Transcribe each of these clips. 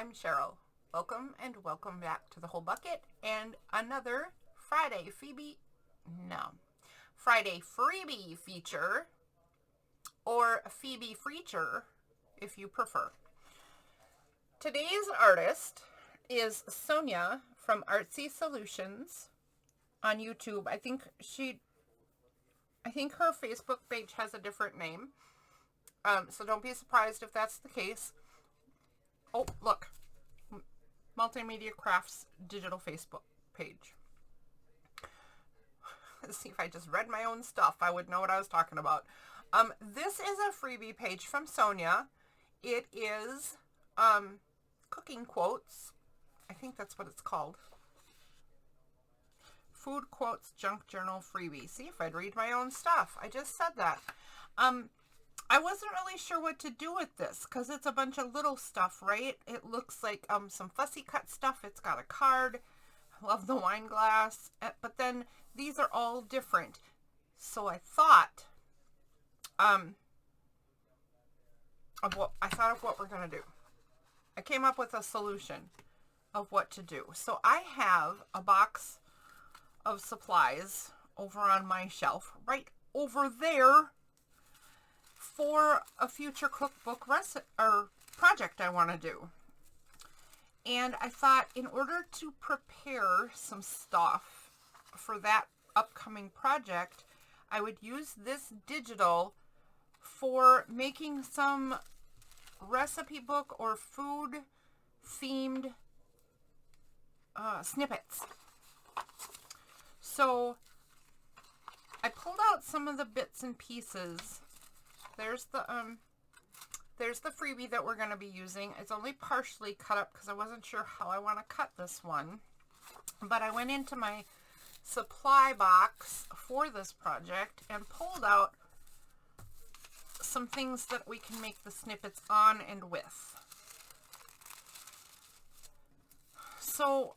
I'm Cheryl. Welcome and welcome back to the Whole Bucket and another Friday Freebie feature, or a Phoebe feature if you prefer. Today's artist is Sonya from Artsy Solutions on YouTube. I think her Facebook page has a different name. So don't be surprised if that's the case. Oh, look. Multimedia Crafts digital Facebook page. Let's see, if I just read my own stuff, I would know what I was talking about. This is a freebie page from Sonya. It is cooking quotes. I think that's what it's called. Food quotes junk journal freebie. See, if I'd read my own stuff. I just said that. I wasn't really sure what to do with this because it's a bunch of little stuff, right? It looks like some fussy cut stuff. It's got a card. I love the wine glass. But then these are all different. So I thought of what we're going to do. I came up with a solution of what to do. So I have a box of supplies over on my shelf right over there for a future cookbook project I want to do. And I thought, in order to prepare some stuff for that upcoming project, I would use this digital for making some recipe book or food themed snippets. So I pulled out some of the bits and pieces. There's the freebie that we're going to be using. It's only partially cut up because I wasn't sure how I want to cut this one. But I went into my supply box for this project and pulled out some things that we can make the snippets on and with. So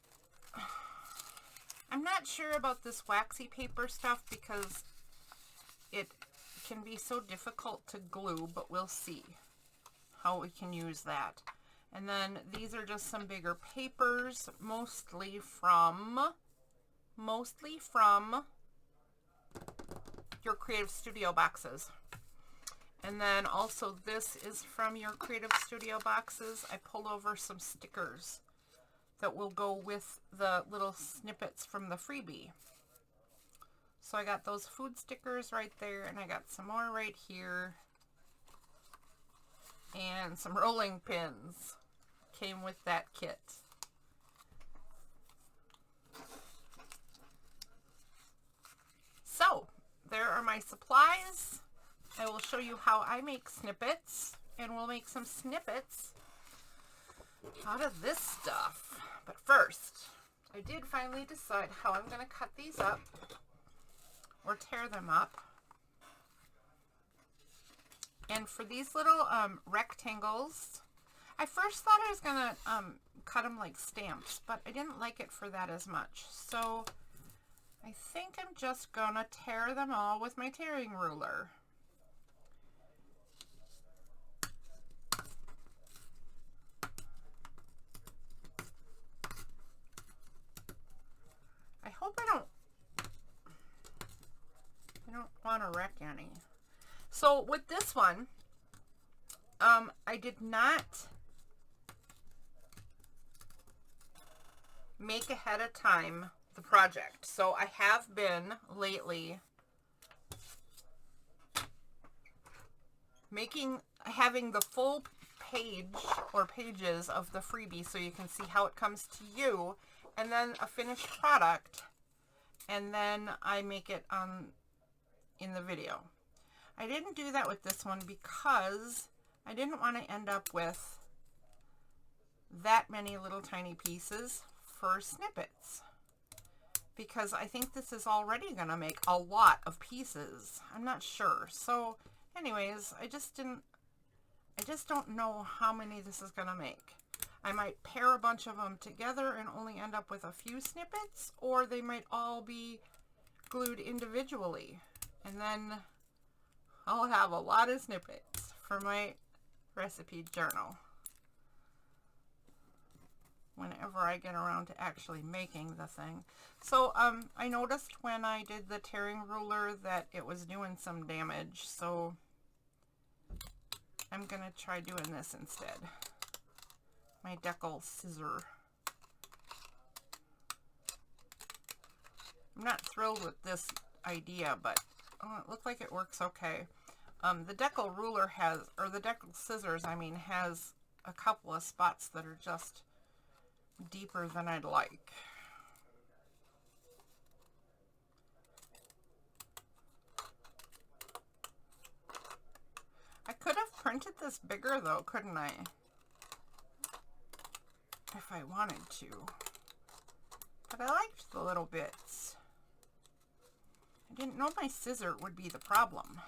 I'm not sure about this waxy paper stuff because it can be so difficult to glue, but we'll see how we can use that. And then these are just some bigger papers, mostly from your Creative Studio boxes. And then also this is from your Creative Studio boxes. I pulled over some stickers that will go with the little snippets from the freebie. So I got those food stickers right there, and I got some more right here. And some rolling pins came with that kit. So, there are my supplies. I will show you how I make snippets, and we'll make some snippets out of this stuff. But first, I did finally decide how I'm going to cut these up or tear them up. And for these little rectangles, I first thought I was going to cut them like stamps, but I didn't like it for that as much. So I think I'm just going to tear them all with my tearing ruler. I hope I don't want to wreck any. So with this one, I did not make ahead of time the project. So I have been lately having the full page or pages of the freebie so you can see how it comes to you, and then a finished product, and then I make it in the video. I didn't do that with this one because I didn't want to end up with that many little tiny pieces for snippets, because I think this is already going to make a lot of pieces. I'm not sure. So anyways, I just don't know how many this is going to make. I might pair a bunch of them together and only end up with a few snippets, or they might all be glued individually, and then I'll have a lot of snippets for my recipe journal. whenever I get around to actually making the thing. So I noticed when I did the tearing ruler that it was doing some damage, so I'm gonna try doing this instead. My decal scissor. I'm not thrilled with this idea, but it looks like it works okay. The decal ruler has, or the decal scissors, I mean, has a couple of spots that are just deeper than I'd like. I could have printed this bigger though, couldn't I? If I wanted to. But I liked the little bits. I didn't know my scissor would be the problem.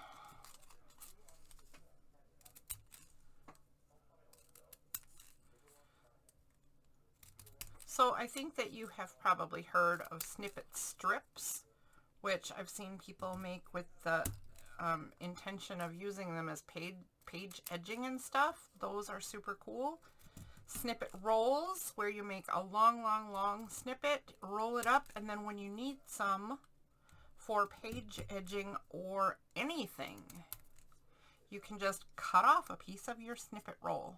So I think that you have probably heard of snippet strips, which I've seen people make with the intention of using them as page edging and stuff. Those are super cool. Snippet rolls, where you make a long snippet, roll it up, and then when you need some for page edging or anything, you can just cut off a piece of your snippet roll.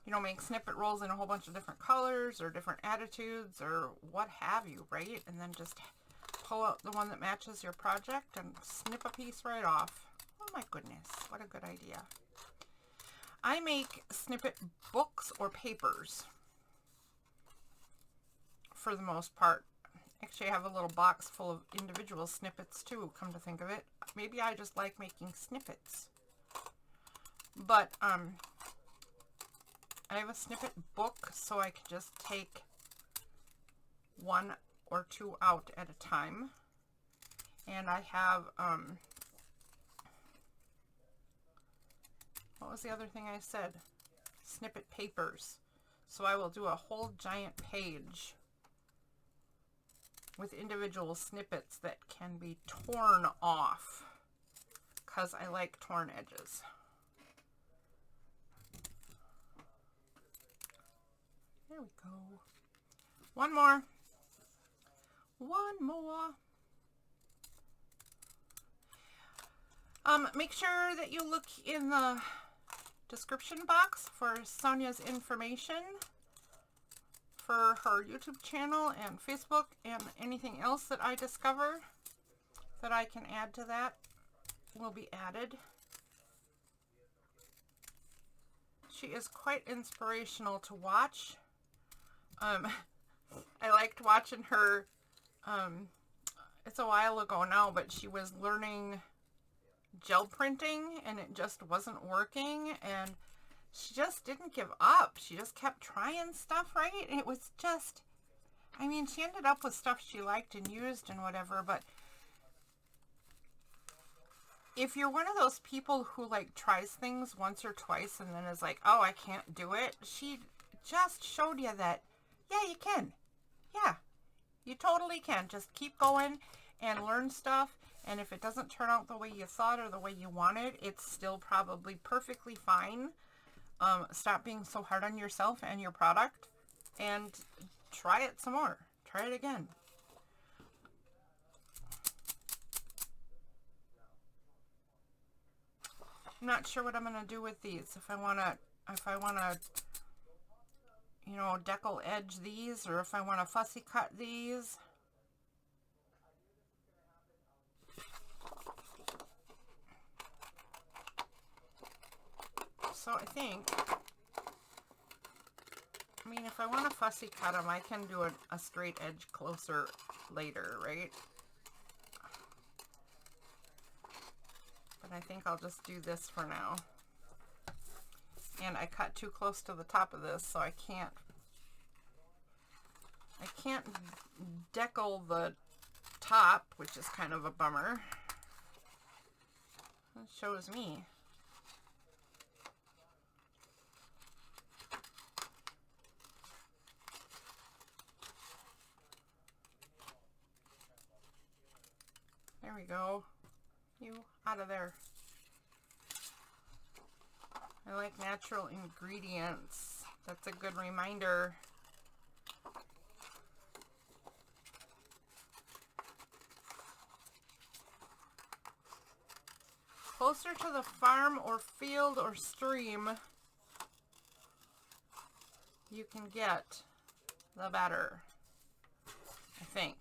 You know, make snippet rolls in a whole bunch of different colors or different attitudes or what have you, right? And then just pull out the one that matches your project and snip a piece right off. Oh my goodness, what a good idea. I make snippet books or papers for the most part. Actually, I have a little box full of individual snippets too, come to think of it. Maybe I just like making snippets. But I have a snippet book, so I can just take one or two out at a time. And I have, what was the other thing I said? Snippet papers. So I will do a whole giant page with individual snippets that can be torn off, because I like torn edges. There we go. One more. One more. Make sure that you look in the description box for Sonya's information for her YouTube channel and Facebook, and anything else that I discover that I can add to that will be added. She is quite inspirational to watch. I liked watching her, it's a while ago now, but she was learning gel printing and it just wasn't working, and she just didn't give up. She just kept trying stuff, right? It was just, I mean, she ended up with stuff she liked and used and whatever, but if you're one of those people who like tries things once or twice and then is like, oh, I can't do it, she just showed you that, yeah, you can. Yeah, you totally can. Just keep going and learn stuff. And if it doesn't turn out the way you thought or the way you wanted, it's still probably perfectly fine. Stop being so hard on yourself and your product and try it some more. Try it again. I'm not sure what I'm going to do with these. If I want to, you know, decal edge these, or if I want to fussy cut these. So I think, I mean, if I want to fussy cut them, I can do a straight edge closer later, right? But I think I'll just do this for now. And I cut too close to the top of this, so I can't decal the top, which is kind of a bummer. That shows me. There we go. You out of there. I like natural ingredients. That's a good reminder. Closer to the farm or field or stream you can get, the better, I think.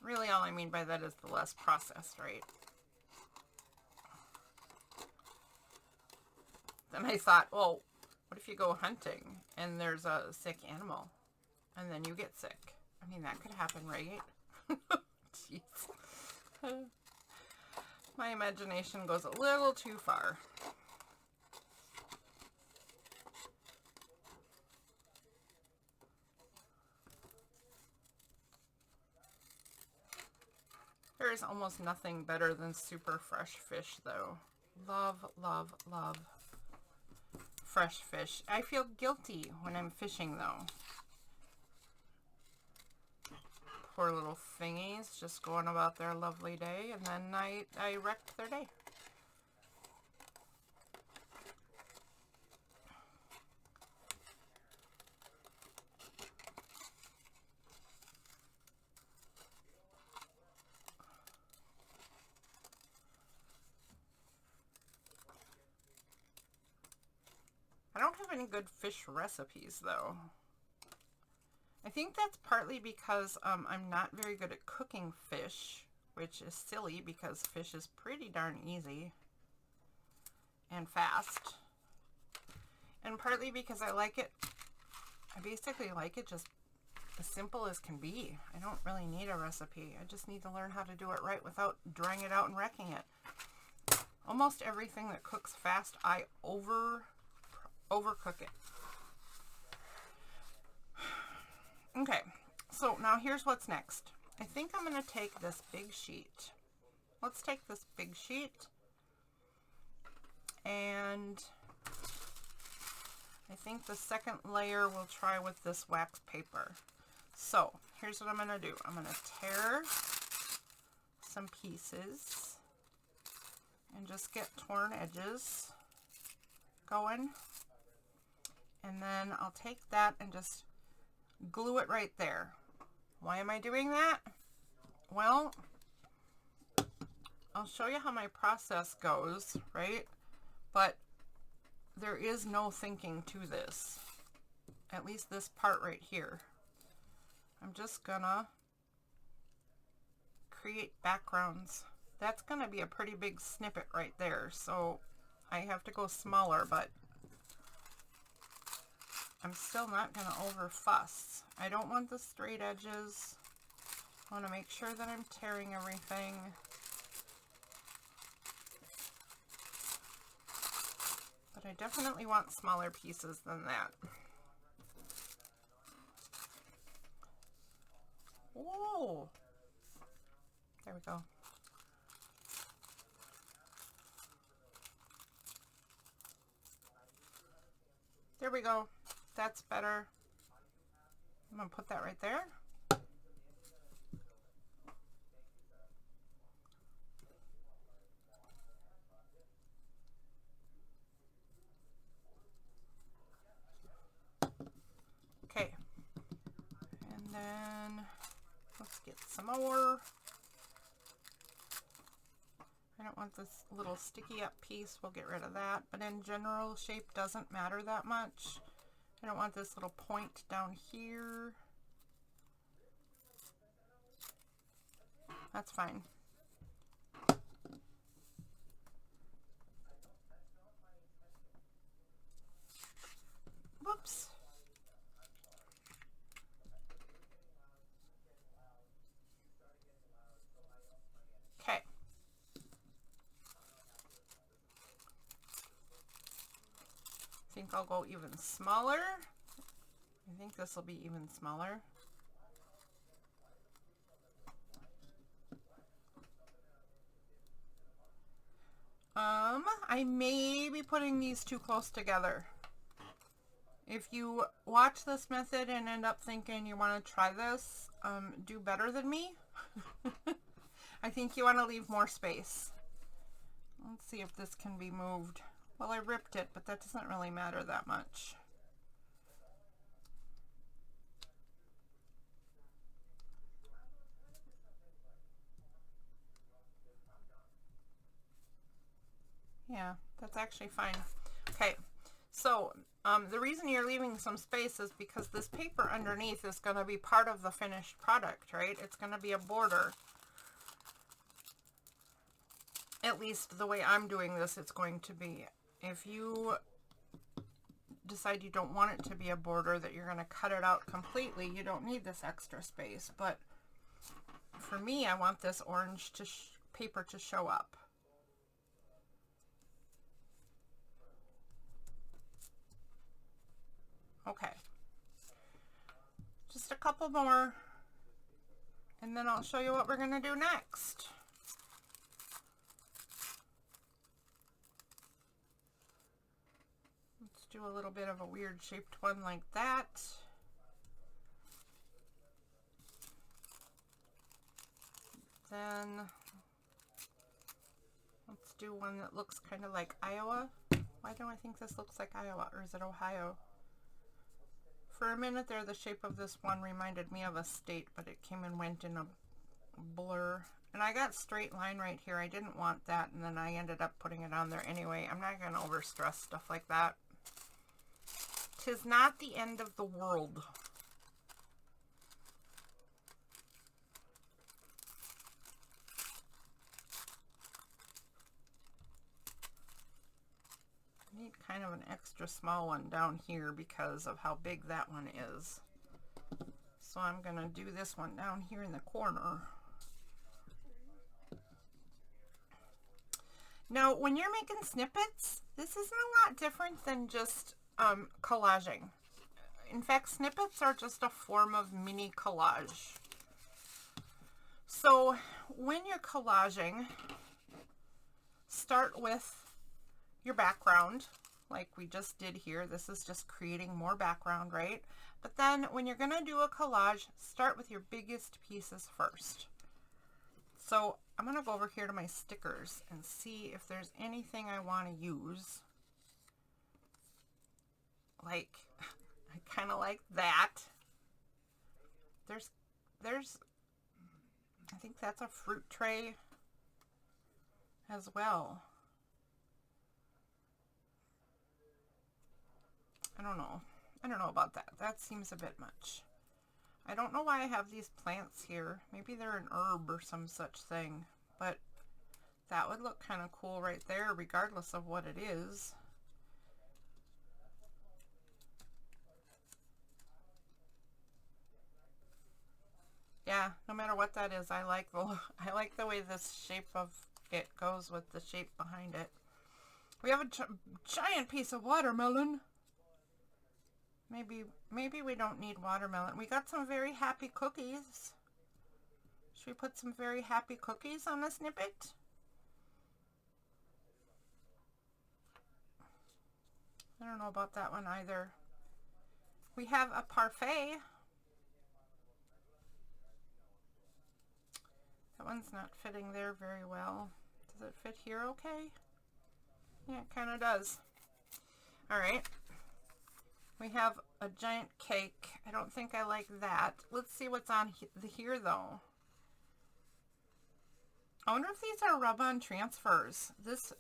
Really, all I mean by that is the less processed, right? Then I thought, well, what if you go hunting and there's a sick animal and then you get sick? I mean, that could happen, right? Jeez. My imagination goes a little too far. There is almost nothing better than super fresh fish, though. Love, love, love fresh fish. I feel guilty when I'm fishing, though. Poor little thingies, just going about their lovely day, and then I wrecked their day. I don't have any good fish recipes, though. I think that's partly because I'm not very good at cooking fish, which is silly because fish is pretty darn easy and fast. And partly because I basically like it just as simple as can be. I don't really need a recipe. I just need to learn how to do it right without drying it out and wrecking it. Almost everything that cooks fast, I overcook it. Okay, so now here's what's next. I think I'm going to take this big sheet. Let's take this big sheet, and I think the second layer we'll try with this wax paper. So here's what I'm going to do. I'm going to tear some pieces and just get torn edges going, and then I'll take that and just glue it right there. Why am I doing that? Well, I'll show you how my process goes, right? But there is no thinking to this, at least this part right here. I'm just gonna create backgrounds. That's gonna be a pretty big snippet right there, so I have to go smaller, but I'm still not going to over fuss. I don't want the straight edges. I want to make sure that I'm tearing everything. But I definitely want smaller pieces than that. Whoa! There we go. There we go. That's better. I'm going to put that right there. Okay. And then let's get some more. I don't want this little sticky up piece. We'll get rid of that. But in general, shape doesn't matter that much. I don't want this little point down here. That's fine. Whoops. Okay. I think I'll go even smaller. I think this will be even smaller. I may be putting these too close together. If you watch this method and end up thinking you want to try this, do better than me. I think you want to leave more space. Let's see if this can be moved. Well, I ripped it, but that doesn't really matter that much. Yeah, that's actually fine. Okay, so the reason you're leaving some space is because this paper underneath is going to be part of the finished product, right? It's going to be a border. At least the way I'm doing this, it's going to be. If you decide you don't want it to be a border, that you're going to cut it out completely, you don't need this extra space. But for me, I want this orange paper to show up. Okay, just a couple more, and then I'll show you what we're going to do next. Let's do a little bit of a weird shaped one like that. Then let's do one that looks kind of like Iowa. Why do I think this looks like Iowa, or is it Ohio? For a minute there, the shape of this one reminded me of a state, but it came and went in a blur. And I got straight line right here. I didn't want that, and then I ended up putting it on there anyway. I'm not going to overstress stuff like that. 'Tis not the end of the world. I need kind of an extra small one down here because of how big that one is. So I'm going to do this one down here in the corner. Now, when you're making snippets, this isn't a lot different than just collaging. In fact, snippets are just a form of mini collage. So when you're collaging, start with your background, like we just did here. This is just creating more background, right? But then when you're going to do a collage, start with your biggest pieces first. So I'm going to go over here to my stickers and see if there's anything I want to use. Like, I kind of like that. There's, I think that's a fruit tray as well. I don't know. I don't know about that. That seems a bit much. I don't know why I have these plants here. Maybe they're an herb or some such thing. But that would look kind of cool right there, regardless of what it is. Yeah, no matter what that is, I like the way this shape of it goes with the shape behind it. We have a giant piece of watermelon. Maybe we don't need watermelon. We got some very happy cookies. Should we put some very happy cookies on the snippet? I don't know about that one either. We have a parfait. That one's not fitting there very well. Does it fit here okay? Yeah, it kind of does. All right. We have a giant cake. I don't think I like that. Let's see what's on here though. I wonder if these are rub-on transfers. This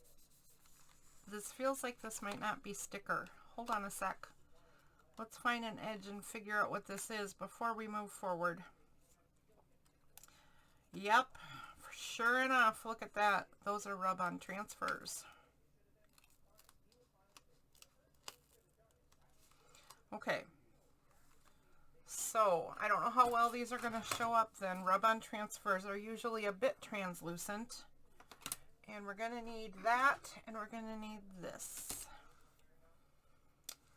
feels like this might not be sticker. Hold on a sec. Let's find an edge and figure out what this is before we move forward. Yep, sure enough, look at that. Those are rub-on transfers. Okay, so I don't know how well these are going to show up then. Rub-on transfers are usually a bit translucent. And we're going to need that, and we're going to need this.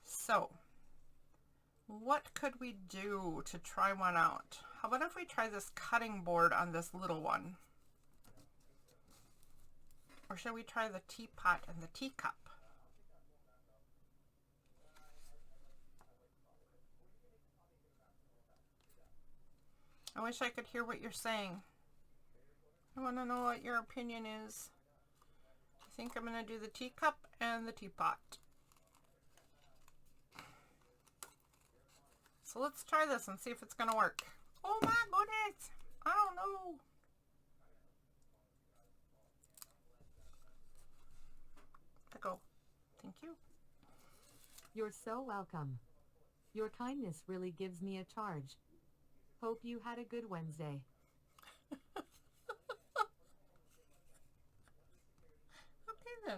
So, what could we do to try one out? How about if we try this cutting board on this little one? Or should we try the teapot and the teacup? I wish I could hear what you're saying. I want to know what your opinion is. I think I'm going to do the teacup and the teapot. So let's try this and see if it's going to work. Oh my goodness! I don't know. Let go. Thank you. You're so welcome. Your kindness really gives me a charge. Hope you had a good Wednesday. Okay then.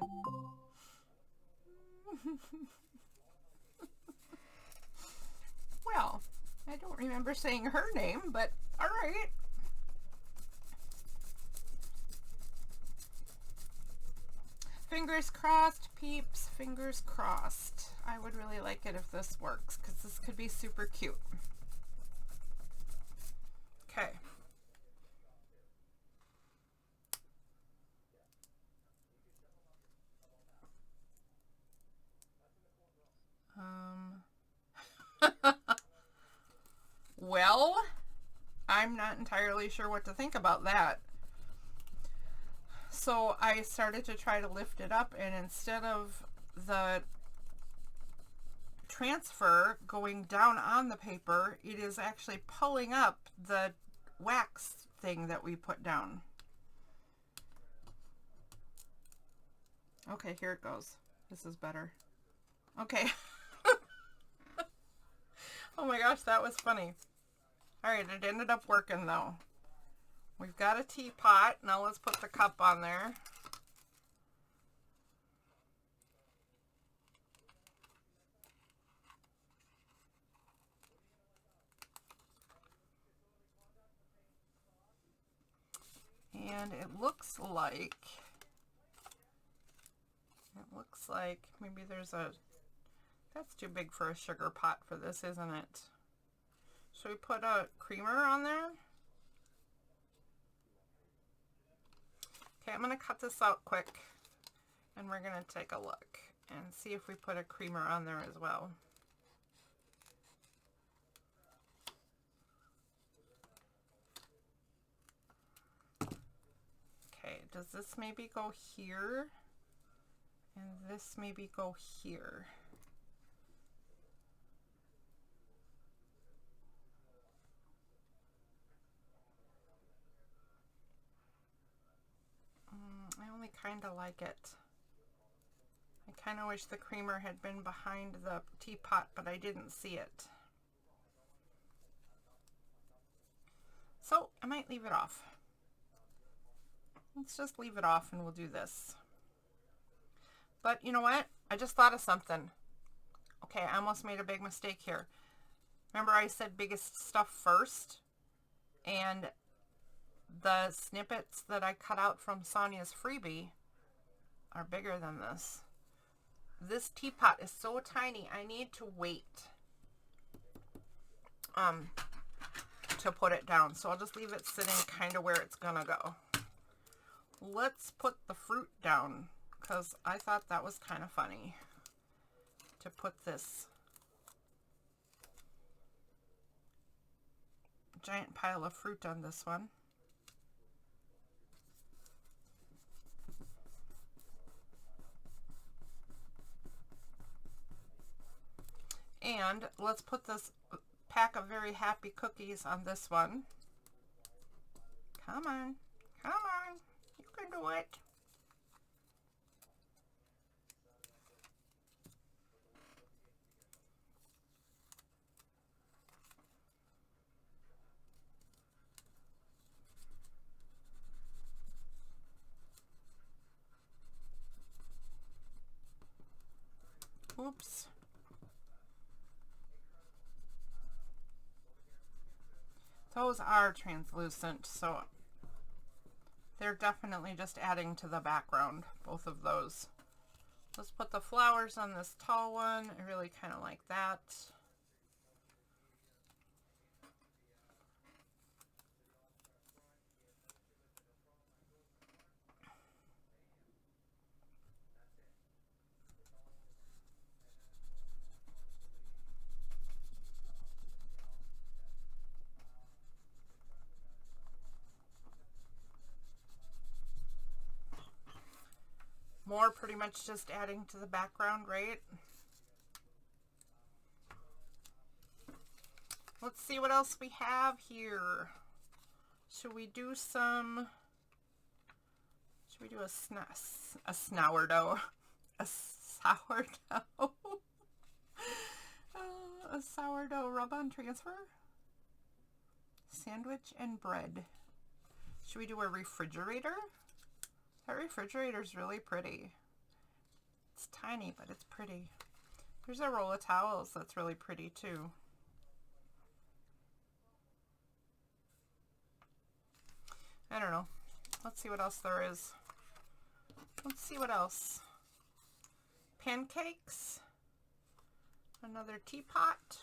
Well, I don't remember saying her name, but all right. Fingers crossed, peeps. Fingers crossed. I would really like it if this works, because this could be super cute. Okay. Well, I'm not entirely sure what to think about that. So I started to try to lift it up, and instead of the transfer going down on the paper, it is actually pulling up the wax thing that we put down. Okay, here it goes. This is better. Okay. Oh my gosh, that was funny. All right, it ended up working though. We've got a teapot. Now let's put the cup on there. And it looks like maybe there's a, that's too big for a sugar pot for this, isn't it? Should we put a creamer on there? Okay, I'm going to cut this out quick, and we're going to take a look and see if we put a creamer on there as well. Okay, does this maybe go here? And this maybe go here. I only kind of like it. I kind of wish the creamer had been behind the teapot, but I didn't see it. So I might leave it off. Let's just leave it off and we'll do this. But you know what? I just thought of something. Okay, I almost made a big mistake here. Remember I said biggest stuff first? And the snippets that I cut out from Sonya's freebie are bigger than this. This teapot is so tiny, I need to wait to put it down. So I'll just leave it sitting kind of where it's gonna go. Let's put the fruit down, because I thought that was kind of funny to put this giant pile of fruit on this one. And let's put this pack of very happy cookies on this one. Come on, come on, you can do it. Oops. Those are translucent, so they're definitely just adding to the background, both of those. Let's put the flowers on this tall one. I really kind of like that. More pretty much just adding to the background, right? Let's see what else we have here. Should we do some, should we do a sourdough? A sourdough? A sourdough rub-on transfer? Sandwich and bread. Should we do a refrigerator? That refrigerator's really pretty. It's tiny, but it's pretty. There's a roll of towels that's really pretty too. I don't know. Let's see what else there is. Let's see what else. Pancakes. Another teapot.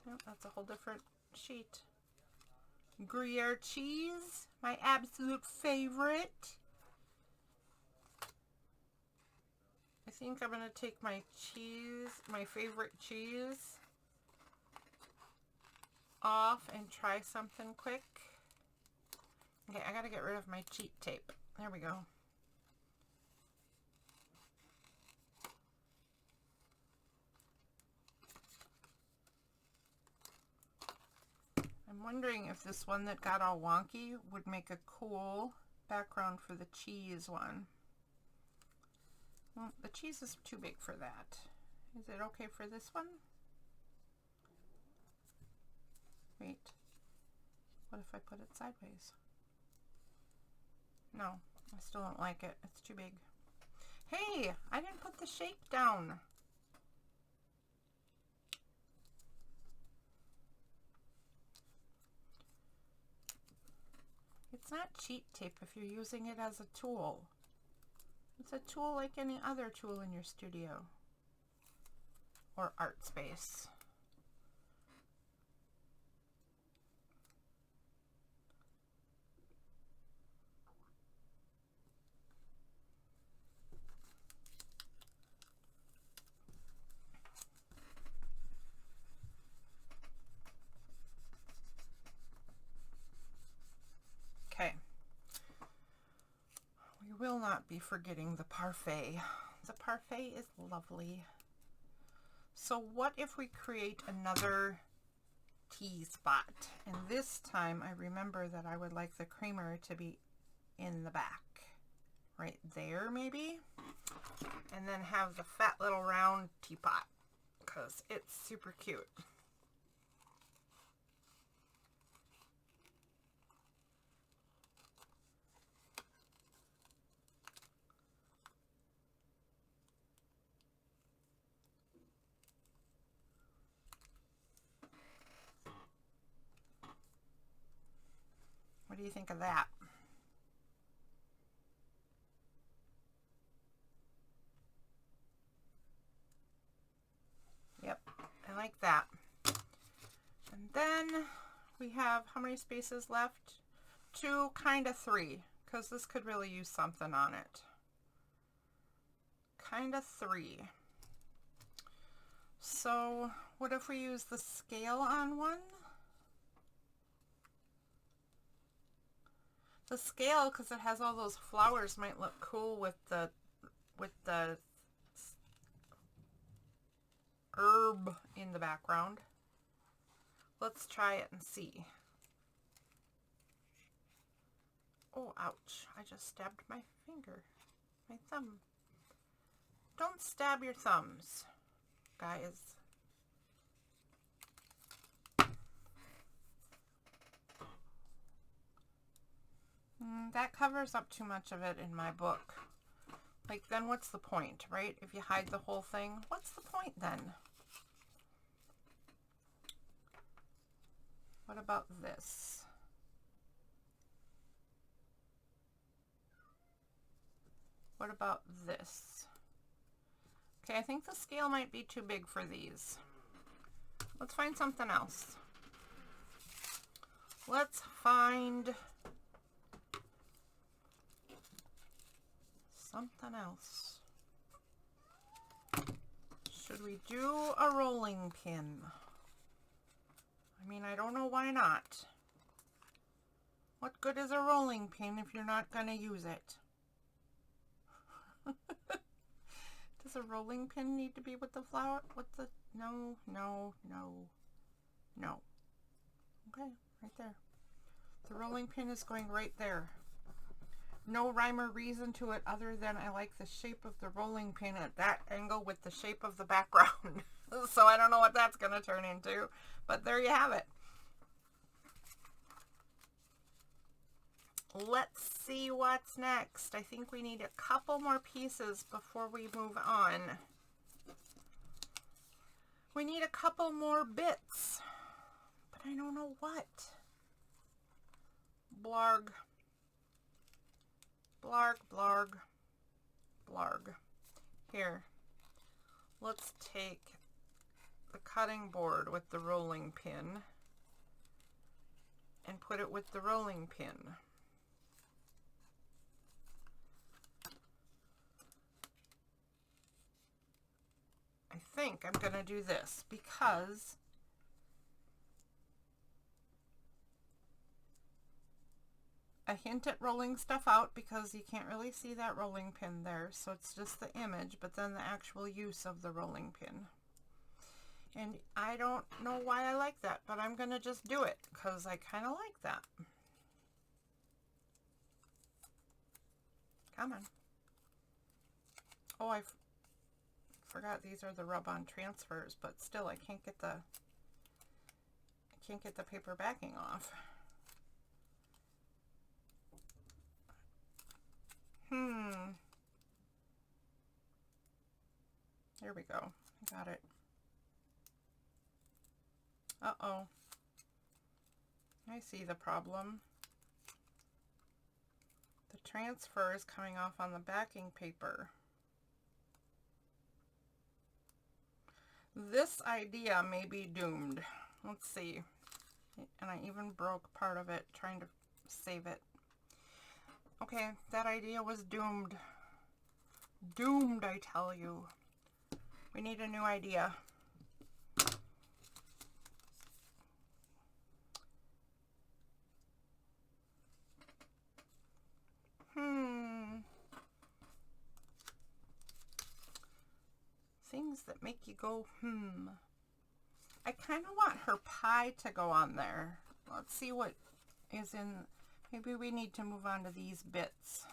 Oh, that's a whole different sheet. Gruyere cheese, my absolute favorite. I think I'm going to take my cheese, my favorite cheese, off and try something quick. Okay, I got to get rid of my cheat tape. There we go. I'm wondering if this one that got all wonky would make a cool background for the cheese one. Well, the cheese is too big for that. Is it okay for this one? Wait. What if I put it sideways? No, I still don't like it. It's too big. Hey, I didn't put the shape down. It's not cheat tape if you're using it as a tool. It's a tool like any other tool in your studio or art space. Okay. We will not be forgetting the parfait. The parfait is lovely. So what if we create another tea spot? And this time I remember that I would like the creamer to be in the back. Right there maybe? And then have the fat little round teapot because it's super cute. What do you think of that? Yep, I like that. And then we have how many spaces left? 2, kind of 3, because this could really use something on it. Kind of 3. So what if we use the scale on one? The scale, because it has all those flowers, might look cool with the herb in the background. Let's try it and see. Oh, ouch. I just stabbed my finger. My thumb. Don't stab your thumbs, guys. That covers up too much of it in my book. Like, then what's the point, right? If you hide the whole thing, what's the point then? What about this? What about this? Okay, I think the scale might be too big for these. Let's find something else. Let's find something else. Should we do a rolling pin? I mean, I don't know why not. What good is a rolling pin if you're not going to use it? Does a rolling pin need to be with the flower? No, no, no, no. Okay, right there. The rolling pin is going right there. No rhyme or reason to it other than I like the shape of the rolling pin at that angle with the shape of the background. So I don't know what that's going to turn into, but there you have it. Let's see what's next. I think we need a couple more pieces before we move on. We need a couple more bits, but I don't know what. Blarg. Blarg, blarg, blarg. Here, let's take the cutting board with the rolling pin and put it with the rolling pin. I think I'm going to do this because I hint at rolling stuff out because you can't really see that rolling pin there, so it's just the image, but then the actual use of the rolling pin. And I don't know why I like that, but I'm going to just do it because I kind of like that. Come on. Oh, I forgot these are the rub-on transfers, but still I can't get the paper backing off. There we go. Got it. Uh-oh. I see the problem. The transfer is coming off on the backing paper. This idea may be doomed. Let's see. And I even broke part of it trying to save it. Okay, that idea was doomed. Doomed, I tell you. We need a new idea. Things that make you go, I kind of want her pie to go on there. Let's see what is in. Maybe we need to move on to these bits.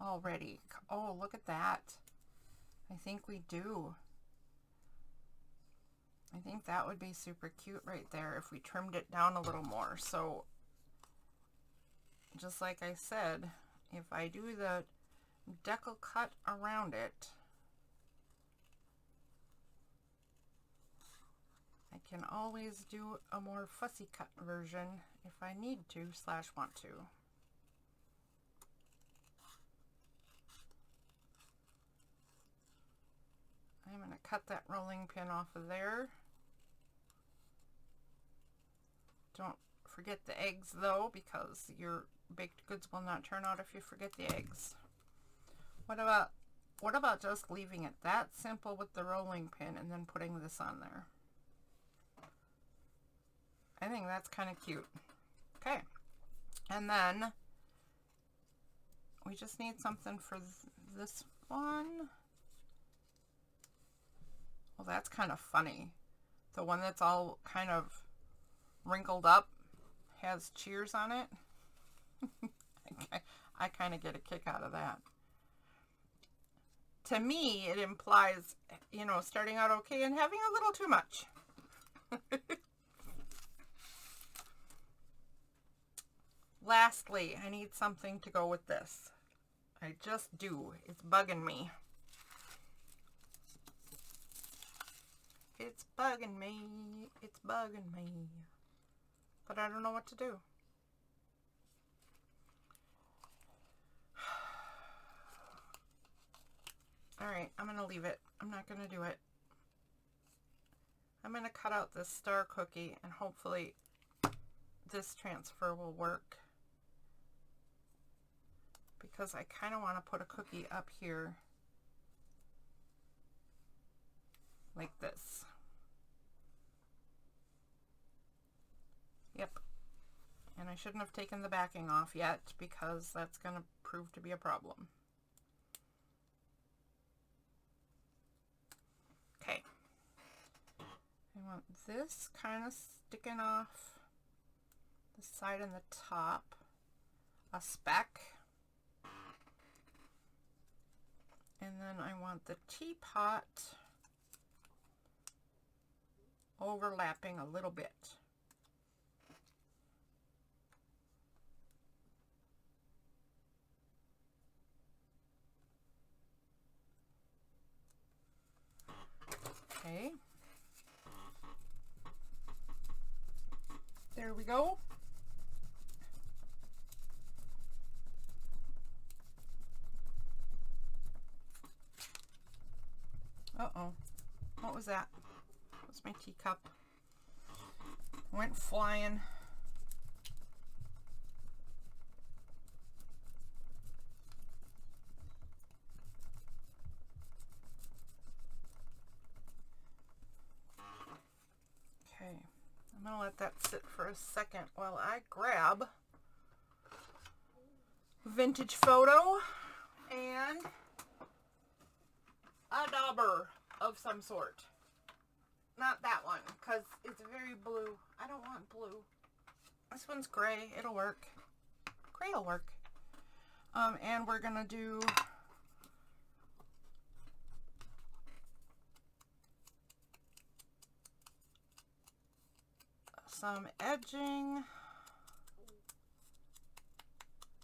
Already. Oh, look at that. I think we do. I think that would be super cute right there if we trimmed it down a little more. So, just like I said, if I do the decal cut around it, I can always do a more fussy cut version if I need to / want to. I'm going to cut that rolling pin off of there. Don't forget the eggs though, because your baked goods will not turn out if you forget the eggs. What about just leaving it that simple with the rolling pin and then putting this on there? I think that's kind of cute. Okay. And then we just need something for this one. Well, that's kind of funny. The one that's all kind of wrinkled up has cheers on it. I kind of get a kick out of that. To me, it implies, you know, starting out okay and having a little too much. Lastly, I need something to go with this. I just do. It's bugging me. It's bugging me. It's bugging me. But I don't know what to do. Alright, I'm going to leave it. I'm not going to do it. I'm going to cut out this star cookie and hopefully this transfer will work. Because I kind of want to put a cookie up here. Like this. Yep. And I shouldn't have taken the backing off yet because that's going to prove to be a problem. Okay. I want this kind of sticking off the side and the top. A speck. And then I want the teapot overlapping a little bit. Okay. There we go. Uh-oh. What was that? That was my teacup. Went flying. Okay. I'm going to let that sit for a second while I grab vintage photo and a dauber of some sort. Not that one, because it's very blue. I don't want blue. This one's gray. It'll work. Gray will work. And we're going to do some edging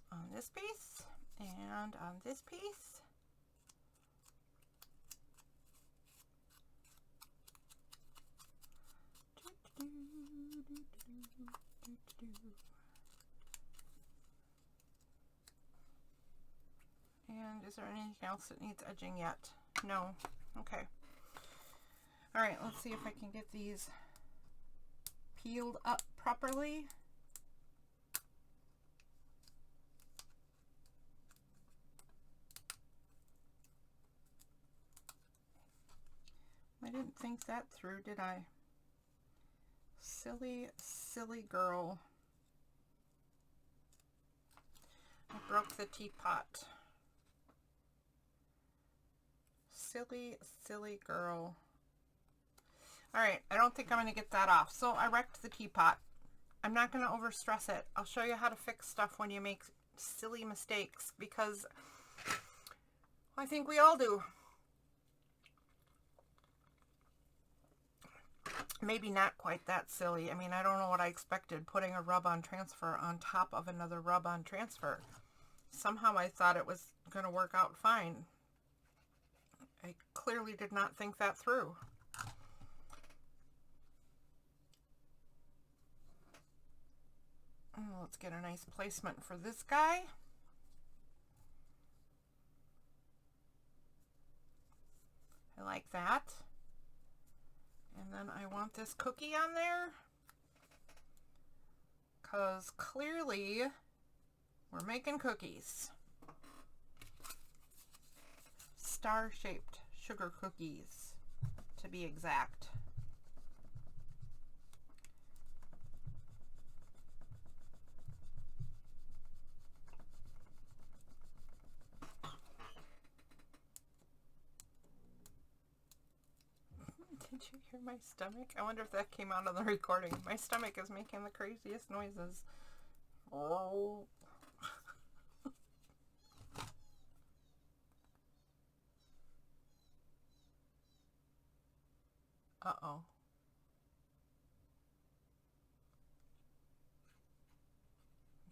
on this piece and on this piece. And is there anything else that needs edging yet? No. Okay. All right, let's see if I can get these peeled up properly. I didn't think that through, did I? Silly, silly girl. I broke the teapot. Silly, silly girl. Alright, I don't think I'm going to get that off. So I wrecked the teapot. I'm not going to overstress it. I'll show you how to fix stuff when you make silly mistakes, because I think we all do. Maybe not quite that silly. I mean, I don't know what I expected, putting a rub-on transfer on top of another rub-on transfer. Somehow I thought it was going to work out fine. I clearly did not think that through. Let's get a nice placement for this guy. I like that. And then I want this cookie on there, because clearly we're making cookies. Star-shaped sugar cookies, to be exact. Did you hear my stomach? I wonder if that came out on the recording. My stomach is making the craziest noises. Oh. Uh-oh.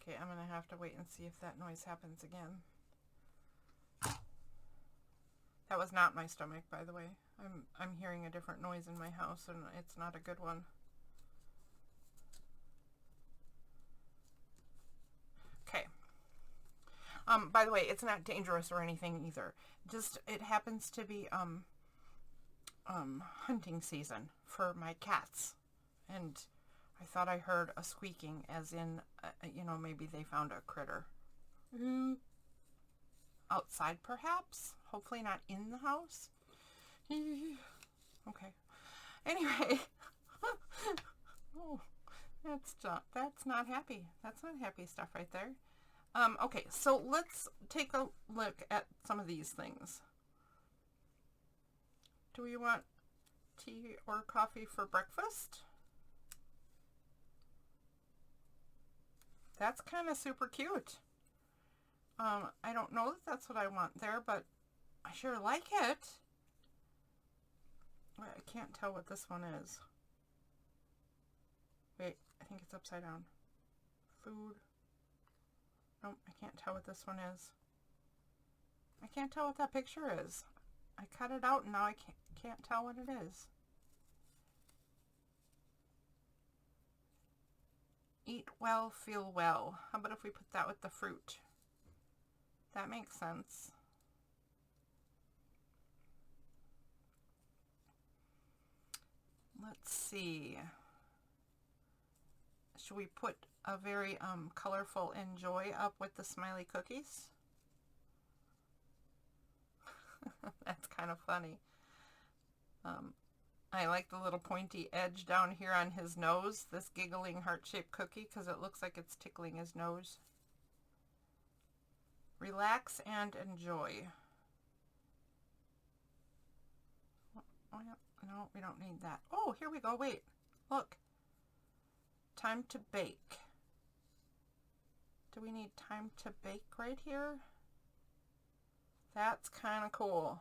Okay, I'm gonna have to wait and see if that noise happens again. That was not my stomach, by the way. I'm hearing a different noise in my house, and it's not a good one. Okay. By the way, it's not dangerous or anything either. Just, it happens to be hunting season for my cats, and I thought I heard a squeaking, as in, you know, maybe they found a critter. Outside, perhaps? Hopefully not in the house. Okay. Anyway. Oh, That's not happy. That's not happy stuff right there. Okay, so let's take a look at some of these things. Do we want tea or coffee for breakfast? That's kind of super cute. I don't know that that's what I want there, but I sure like it. I can't tell what this one is. Wait, I think it's upside down. Food. Nope, I can't tell what this one is. I can't tell what that picture is. I cut it out and now I can't tell what it is. Eat well, feel well. How about if we put that with the fruit? That makes sense. Let's see. Should we put a very colorful enjoy up with the smiley cookies? That's kind of funny. I like the little pointy edge down here on his nose, this giggling heart-shaped cookie, because it looks like it's tickling his nose. Relax and enjoy. Oh, no, we don't need that. Oh, here we go. Wait, look. Time to bake. Do we need time to bake right here? That's kind of cool.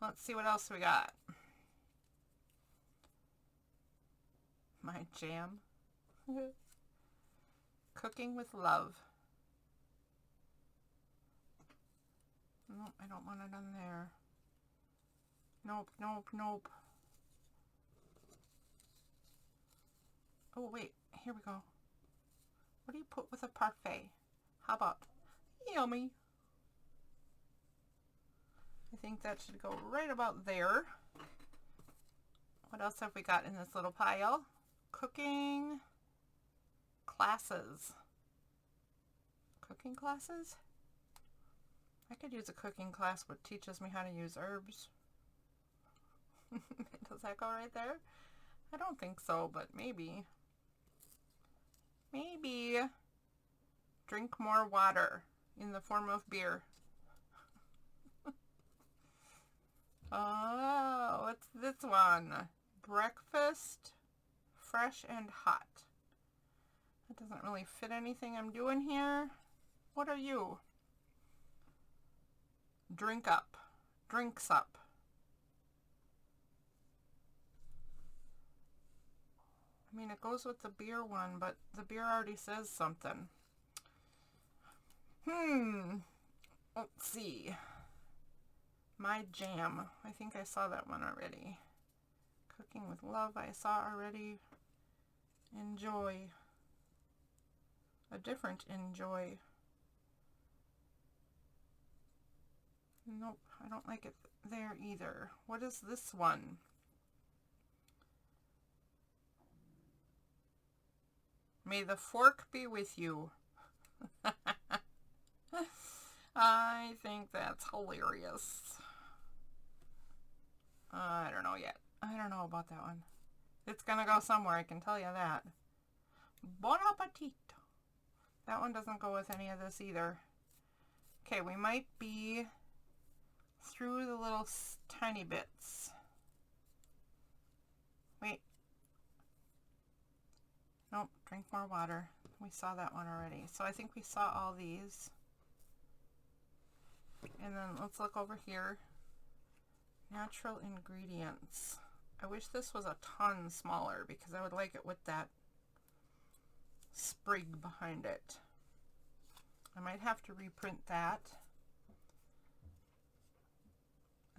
Let's see what else we got. My jam. Cooking with love. Nope, I don't want it on there. Nope, nope, nope. Oh, wait, here we go. What do you put with a parfait? How about yummy? I think that should go right about there. What else have we got in this little pile? Cooking classes. Cooking classes? I could use a cooking class that teaches me how to use herbs. Does that go right there? I don't think so, but maybe. Maybe. Drink more water in the form of beer. Oh, what's this one? Breakfast, fresh and hot. That doesn't really fit anything I'm doing here. What are you? Drink up. Drinks up. I mean, it goes with the beer one, but the beer already says something. Let's see. My jam. I think I saw that one already. Cooking with love, I saw already. Enjoy. A different enjoy. Nope, I don't like it there either. What is this one? May the fork be with you. I think that's hilarious. I don't know yet. I don't know about that one. It's gonna go somewhere, I can tell you that. Bon appetit. That one doesn't go with any of this either. Okay, we might be through the little tiny bits. Wait. Nope, drink more water. We saw that one already. So I think we saw all these. And then let's look over here. Natural ingredients. I wish this was a ton smaller because I would like it with that sprig behind it. I might have to reprint that.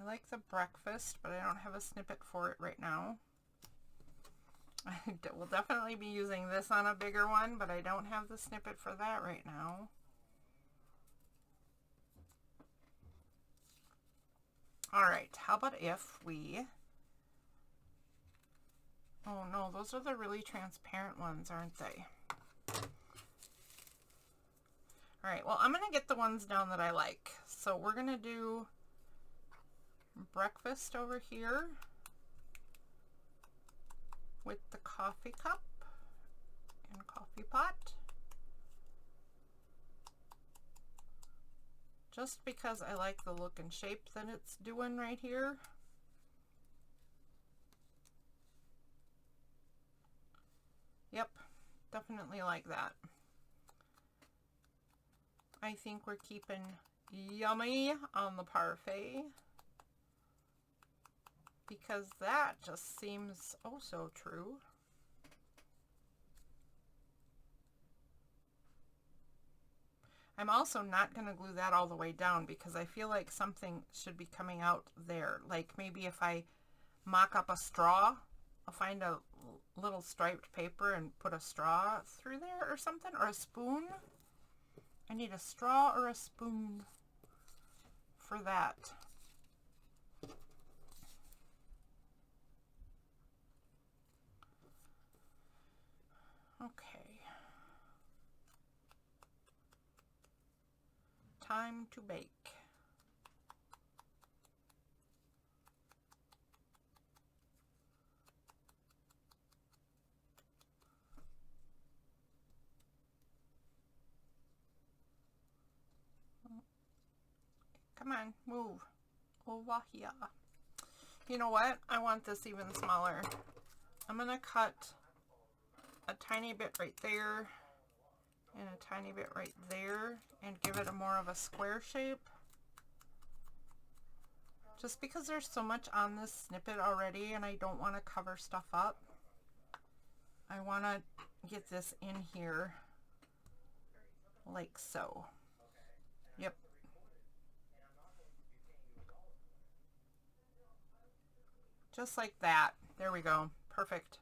I like the breakfast, but I don't have a snippet for it right now. I will definitely be using this on a bigger one, but I don't have the snippet for that right now. Alright, how about if we... Oh no, those are the really transparent ones, aren't they? Alright, well, I'm going to get the ones down that I like. So we're going to do breakfast over here with the coffee cup. and coffee pot. Just because I like the look and shape that it's doing right here. Yep, definitely like that. I think we're keeping yummy on the parfait because that just seems oh so true. I'm also not going to glue that all the way down because I feel like something should be coming out there. Like maybe if I mock up a straw, I'll find a little striped paper and put a straw through there or something, or a spoon. I need a straw or a spoon for that. Okay. Time to bake. Come on, move. Over here. You know what? I want this even smaller. I'm going to cut a tiny bit right there and a tiny bit right there and give it a more of a square shape. Just because there's so much on this snippet already and I don't want to cover stuff up. I want to get this in here like so. Yep. Just like that. There we go. Perfect.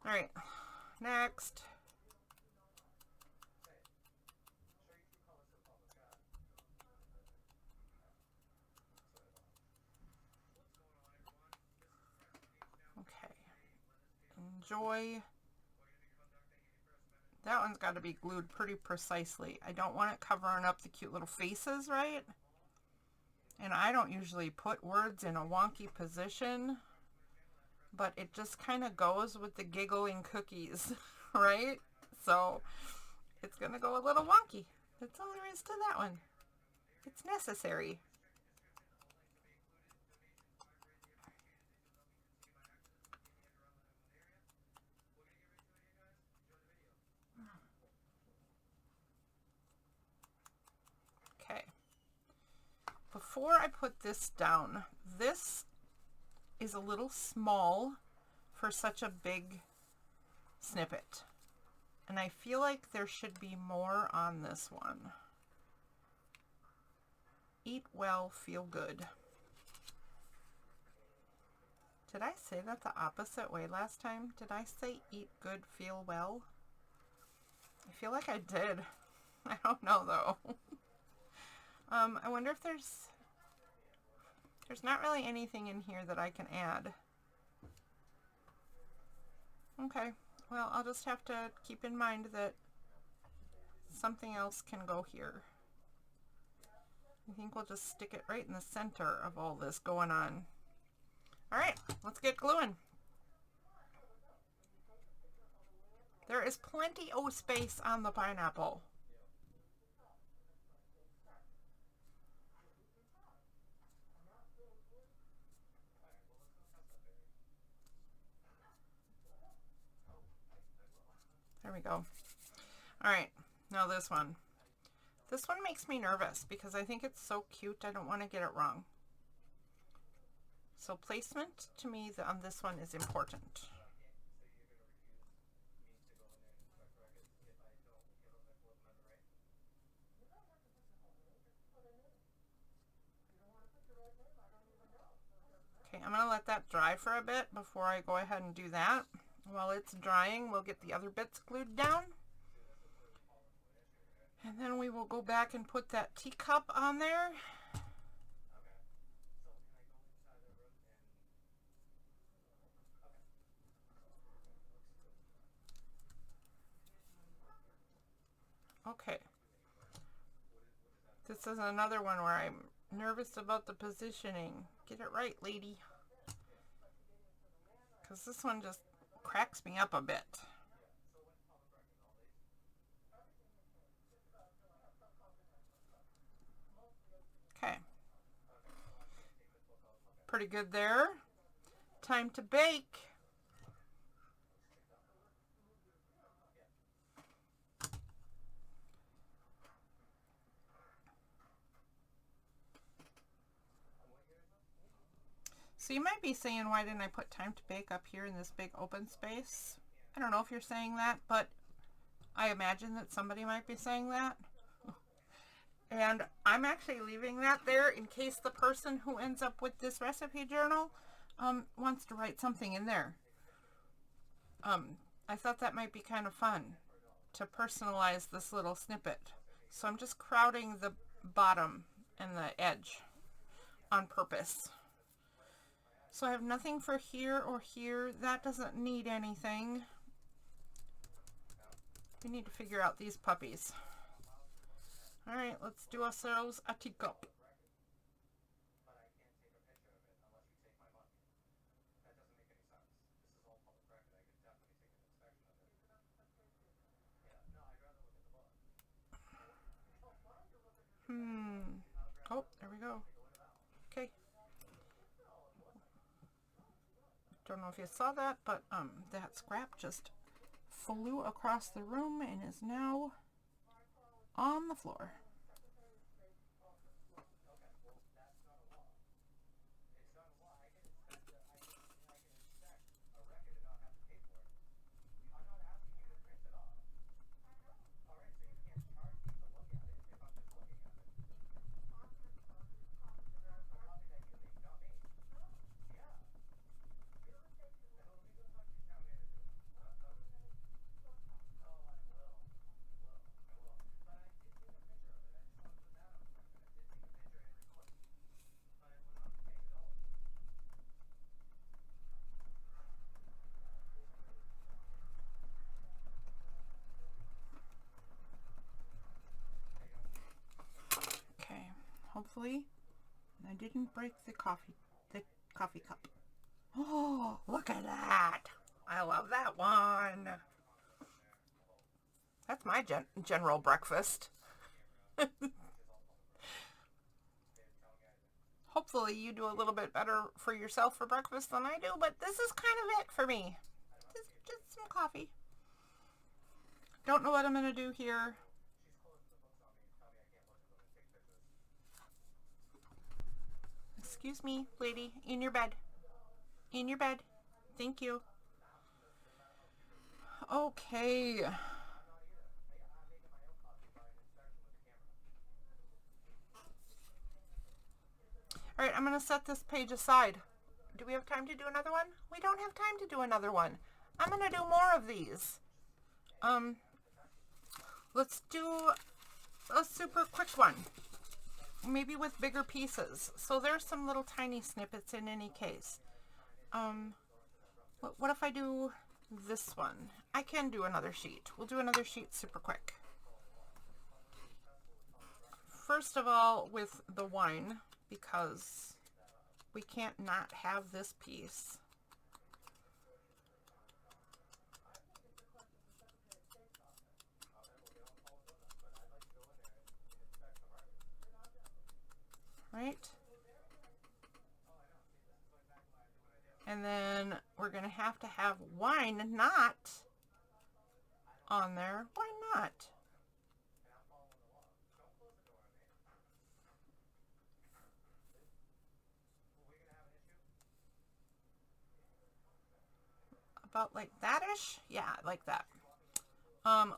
All right. Next. Okay. Enjoy. That one's got to be glued pretty precisely. I don't want it covering up the cute little faces, right? And I don't usually put words in a wonky position, but it just kind of goes with the giggling cookies, right? So it's going to go a little wonky. That's all there is to that one. It's necessary. Okay. Before I put this down, this is a little small for such a big snippet. And I feel like there should be more on this one. Eat well, feel good. Did I say that the opposite way last time? Did I say eat good, feel well? I feel like I did. I don't know though. I wonder if there's not really anything in here that I can add. Okay, well, I'll just have to keep in mind that something else can go here. I think we'll just stick it right in the center of all this going on. All right, let's get gluing. There is plenty of space on the pineapple. There we go. All right, now this one. This one makes me nervous because I think it's so cute. I don't want to get it wrong. So placement to me on this one is important. Okay, I'm going to let that dry for a bit before I go ahead and do that. While it's drying, we'll get the other bits glued down. And then we will go back and put that teacup on there. Okay. This is another one where I'm nervous about the positioning. Get it right, lady. Because this one just cracks me up a bit. Pretty good there. Time to bake. So you might be saying, why didn't I put time to bake up here in this big open space? I don't know if you're saying that, but I imagine that somebody might be saying that. And I'm actually leaving that there in case the person who ends up with this recipe journal wants to write something in there. I thought that might be kind of fun to personalize this little snippet. So I'm just crowding the bottom and the edge on purpose. So I have nothing for here or here. That doesn't need anything. We need to figure out these puppies. All right, let's do ourselves a teacup. Oh, there we go. Okay. Don't know if you saw that, but that scrap just flew across the room and is now on the floor. Okay, hopefully I didn't break the coffee cup. Oh, look at that. I love that one. That's my general breakfast. Hopefully you do a little bit better for yourself for breakfast than I do, but this is kind of it for me. Just some coffee. Don't know what I'm going to do here. Excuse me, lady. In your bed. In your bed. Thank you. Okay. All right, I'm going to set this page aside. Do we have time to do another one? We don't have time to do another one. I'm going to do more of these. Let's do a super quick one. Maybe with bigger pieces. So there's some little tiny snippets in any case. What if I do this one? I can do another sheet. We'll do another sheet super quick. First of all, with the wine, because we can't not have this piece. Right? And then we're going to have wine not on there. Why not? About like that-ish? Yeah, like that.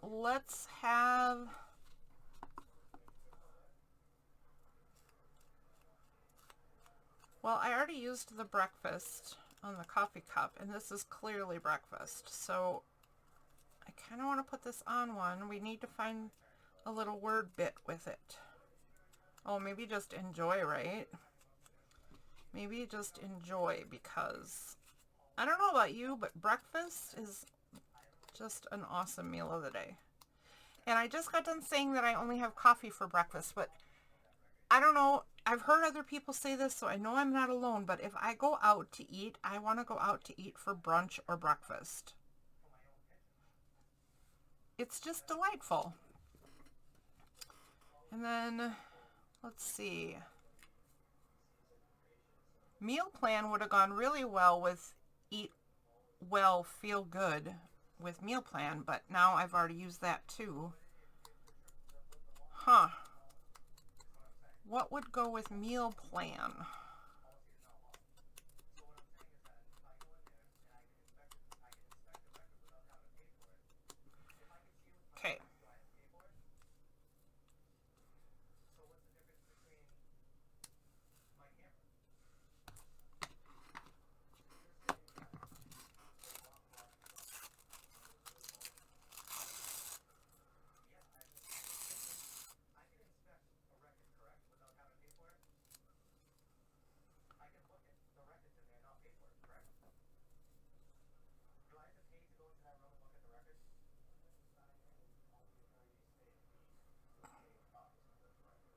Let's have... Well, I already used the breakfast on the coffee cup, and this is clearly breakfast. So I kind of want to put this on one. We need to find a little word bit with it. Oh, maybe just enjoy, right? Maybe just enjoy, because I don't know about you, but breakfast is just an awesome meal of the day. And I just got done saying that I only have coffee for breakfast, but I don't know. I've heard other people say this, so I know I'm not alone, but if I go out to eat, I want to go out to eat for brunch or breakfast. It's just delightful. And then, let's see. Meal plan would have gone really well with eat well, feel good with meal plan, but now I've already used that too. Huh. What would go with meal plan? Okay.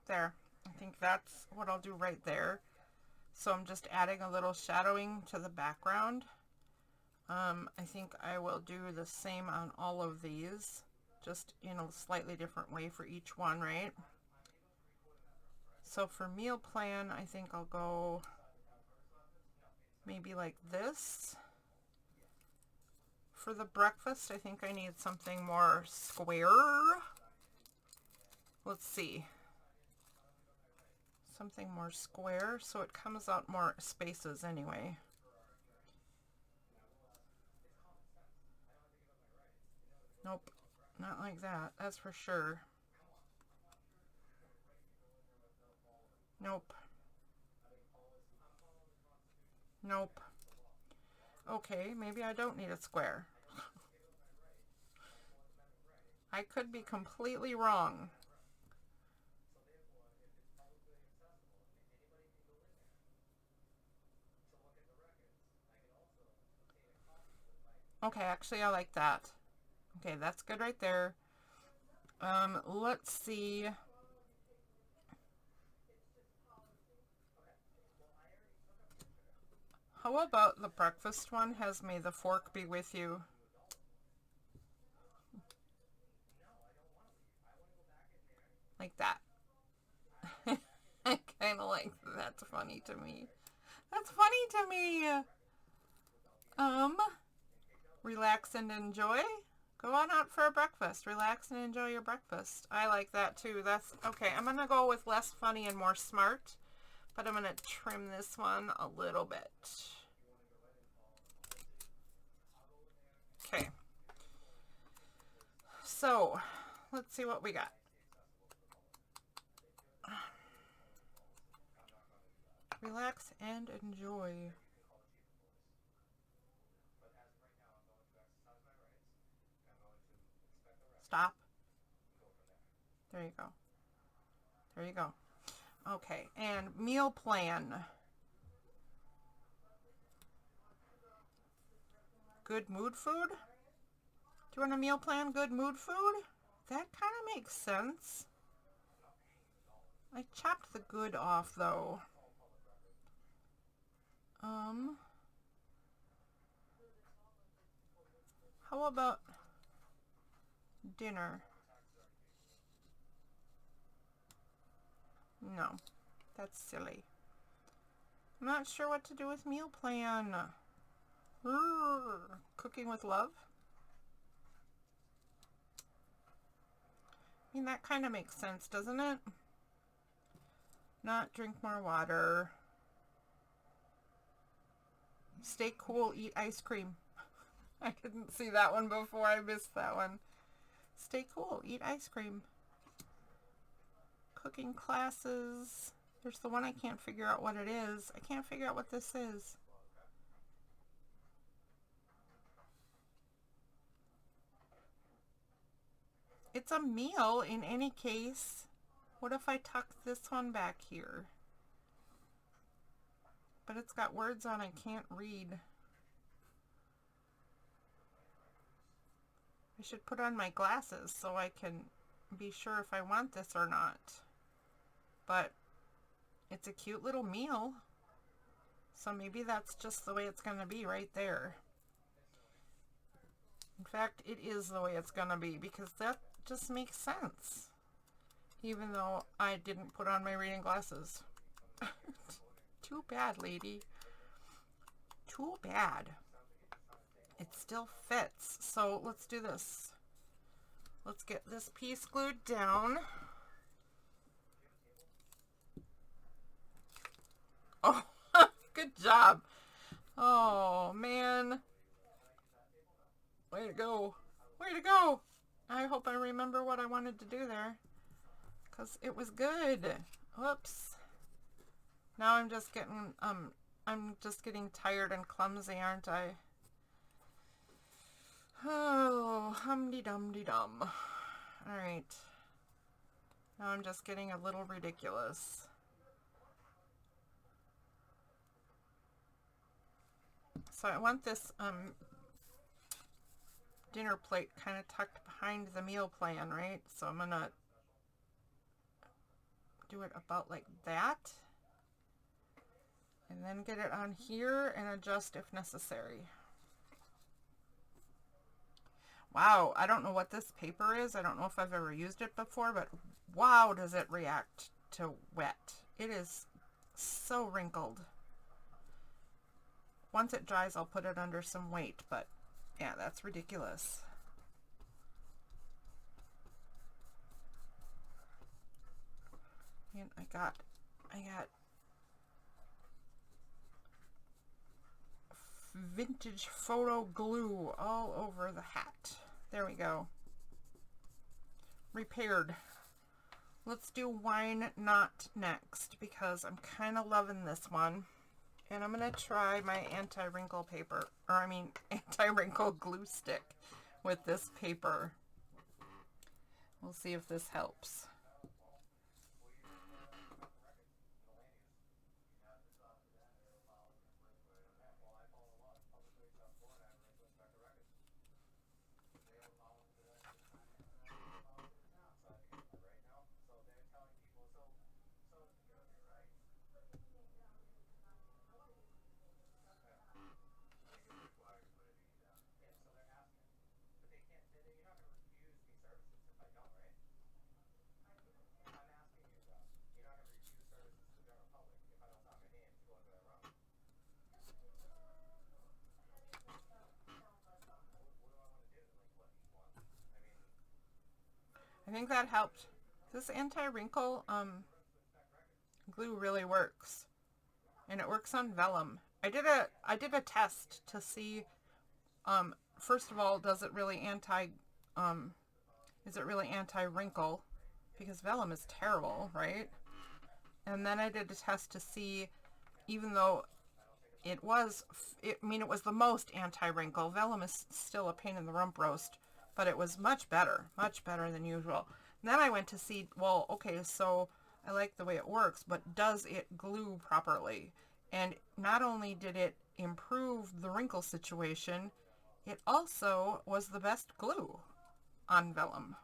There. I think that's what I'll do right there. So I'm just adding a little shadowing to the background. I think I will do the same on all of these, just in a slightly different way for each one, right? So for meal plan, I think I'll go maybe like this. For the breakfast, I think I need something more square. Let's see. Something more square so it comes out more spaces anyway. Nope, not like that, that's for sure. Nope. Nope. Okay, maybe I don't need a square. I could be completely wrong. Okay, actually I like that. Okay, that's good right there. Let's see. How about the breakfast one has may the fork be with you? Like that. I kind of like that's funny to me. That's funny to me. Relax and enjoy. Go on out for a breakfast. Relax and enjoy your breakfast. I like that too. That's okay. I'm going to go with less funny and more smart, but I'm going to trim this one a little bit. Okay. So, let's see what we got. Relax and enjoy. Stop. There you go. There you go. Okay, and meal plan. Good mood food? Do you want a meal plan good mood food? That kind of makes sense. I chopped the good off though. How about dinner? No, that's silly. I'm not sure what to do with meal plan. Cooking with love? I mean, that kind of makes sense, doesn't it? Not drink more water. Stay cool, eat ice cream. I didn't see that one before. I missed that one. Stay cool, eat ice cream. Cooking classes. There's the one I can't figure out what it is. I can't figure out what this is. It's a meal in any case. What if I tuck this one back here? But it's got words on I can't read. I should put on my glasses so I can be sure if I want this or not. But it's a cute little meal. So maybe that's just the way it's going to be right there. In fact, it is the way it's going to be because that just makes sense. Even though I didn't put on my reading glasses. Too bad, lady. Too bad. It still fits. So let's do this. Let's get this piece glued down. Oh, good job. Oh, man. Way to go. Way to go. I hope I remember what I wanted to do there, because it was good. Whoops. Now I'm just getting tired and clumsy, aren't I? Oh, hum-de-dum-de-dum. All right. Now I'm just getting a little ridiculous. So I want this dinner plate kind of tucked behind the meal plan, right? So I'm gonna do it about like that, and then get it on here and adjust if necessary. Wow, I don't know what this paper is. I don't know if I've ever used it before, but wow, does it react to wet. It is so wrinkled. Once it dries, I'll put it under some weight, but yeah, that's ridiculous. And I got vintage photo glue all over the hat. There we go. Repaired. Let's do Wine Not next, because I'm kind of loving this one. And I'm going to try my anti-wrinkle paper, or I mean anti-wrinkle glue stick with this paper. We'll see if this helps. I think that helped. This anti-wrinkle glue really works, and it works on vellum. I did a test to see, first of all, is it really anti-wrinkle, because vellum is terrible, right? And then I did a test to see, even though it was the most anti-wrinkle, vellum is still a pain in the rump roast, but it was much better than usual. And then I went to see, well, okay, so I like the way it works, but does it glue properly? And not only did it improve the wrinkle situation, it also was the best glue on vellum.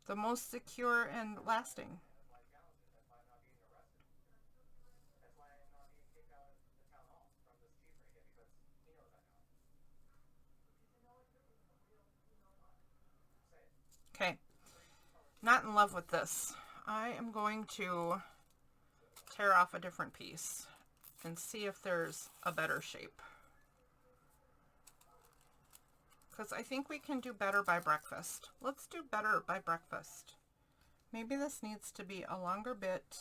The most secure and lasting. Okay, not in love with this. I am going to tear off a different piece and see if there's a better shape. Because I think we can do better by breakfast. Let's do better by breakfast. Maybe this needs to be a longer bit,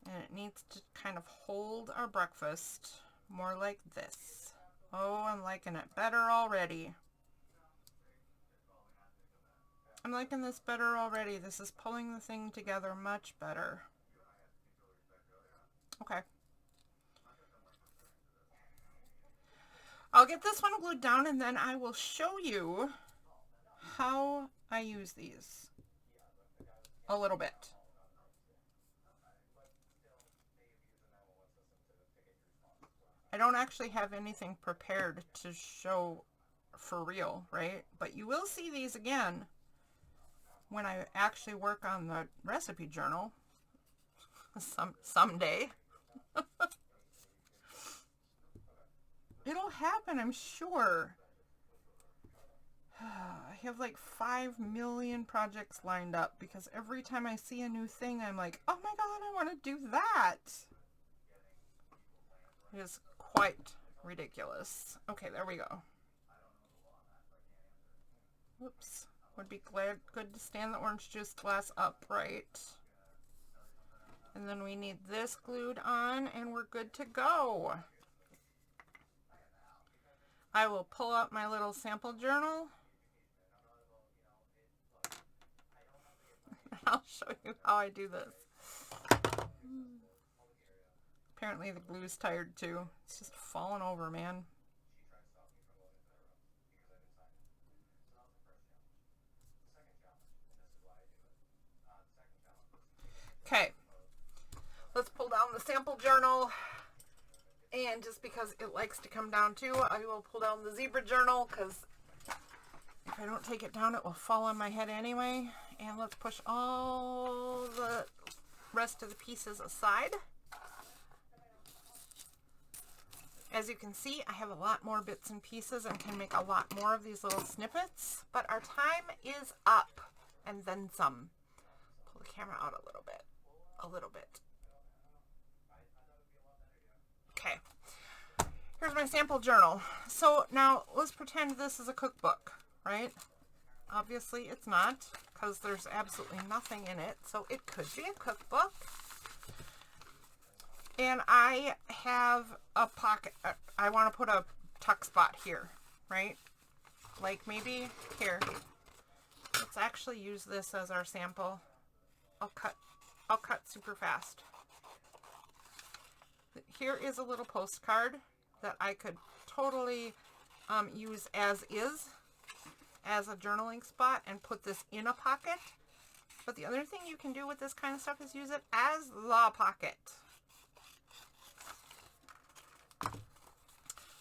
and it needs to kind of hold our breakfast more like this. Oh, I'm liking it better already. I'm liking this better already. This is pulling the thing together much better. Okay. I'll get this one glued down, and then I will show you how I use these a little bit. I don't actually have anything prepared to show for real, right? But you will see these again when I actually work on the recipe journal someday. It'll happen, I'm sure. I have like 5 million projects lined up, because every time I see a new thing, I'm like, oh my god, I want to do that. It is quite ridiculous. Okay, there we go. Whoops. Would be good to stand the orange juice glass upright. And then we need this glued on and we're good to go. I will pull out my little sample journal. I'll show you how I do this. Apparently the glue's tired too. It's just falling over, man. Okay. Let's pull down the sample journal. And just because it likes to come down too, I will pull down the zebra journal because if I don't take it down, it will fall on my head anyway. And let's push all the rest of the pieces aside. As you can see, I have a lot more bits and pieces and can make a lot more of these little snippets, but our time is up and then some. Pull the camera out a little bit. Okay, here's my sample journal. So now let's pretend this is a cookbook, right? Obviously it's not because there's absolutely nothing in it, so it could be a cookbook. And I have a pocket, I want to put a tuck spot here, right? Like maybe here. Let's actually use this as our sample. I'll cut super fast. Here is a little postcard that I could totally use as is, as a journaling spot and put this in a pocket. But the other thing you can do with this kind of stuff is use it as the pocket.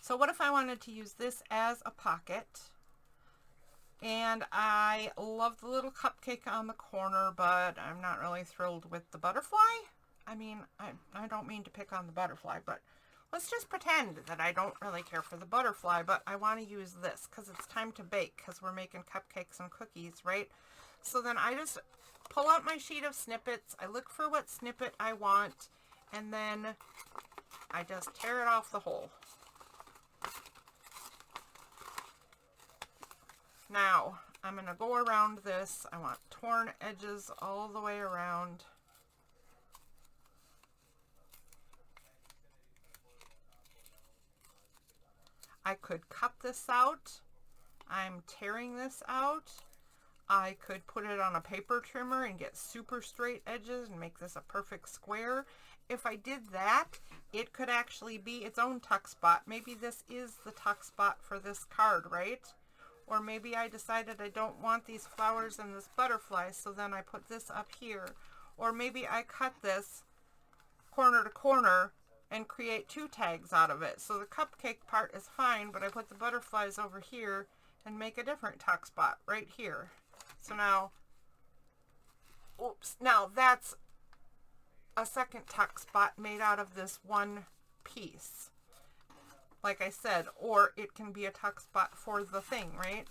So what if I wanted to use this as a pocket? And I love the little cupcake on the corner, but I'm not really thrilled with the butterfly. I mean, I don't mean to pick on the butterfly, but let's just pretend that I don't really care for the butterfly, but I want to use this because it's time to bake because we're making cupcakes and cookies, right? So then I just pull out my sheet of snippets. I look for what snippet I want, and then I just tear it off the hole. Now, I'm going to go around this. I want torn edges all the way around. I could cut this out. I'm tearing this out. I could put it on a paper trimmer and get super straight edges and make this a perfect square. If I did that, it could actually be its own tuck spot. Maybe this is the tuck spot for this card, right? Or maybe I decided I don't want these flowers and this butterfly, so then I put this up here. Or maybe I cut this corner to corner and create two tags out of it. So the cupcake part is fine, but I put the butterflies over here and make a different tuck spot right here. So now, oops, now that's a second tuck spot made out of this one piece. Like I said, or it can be a tuck spot for the thing, right?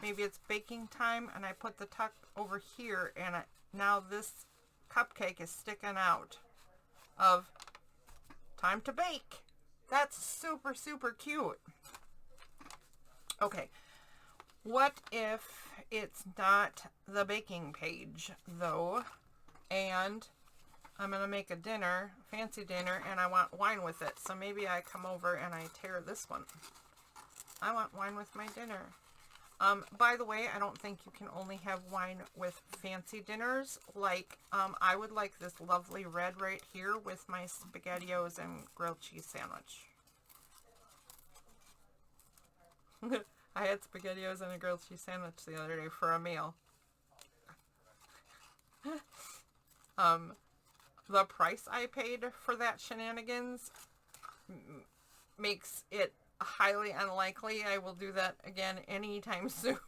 Maybe it's baking time and I put the tuck over here and now this cupcake is sticking out of time to bake. That's super, super cute. Okay, what if it's not the baking page though, and I'm going to make a dinner, fancy dinner, and I want wine with it. So maybe I come over and I tear this one. I want wine with my dinner. By the way, I don't think you can only have wine with fancy dinners. Like, I would like this lovely red right here with my SpaghettiOs and grilled cheese sandwich. I had SpaghettiOs and a grilled cheese sandwich the other day for a meal. The price I paid for that shenanigans makes it highly unlikely I will do that again anytime soon.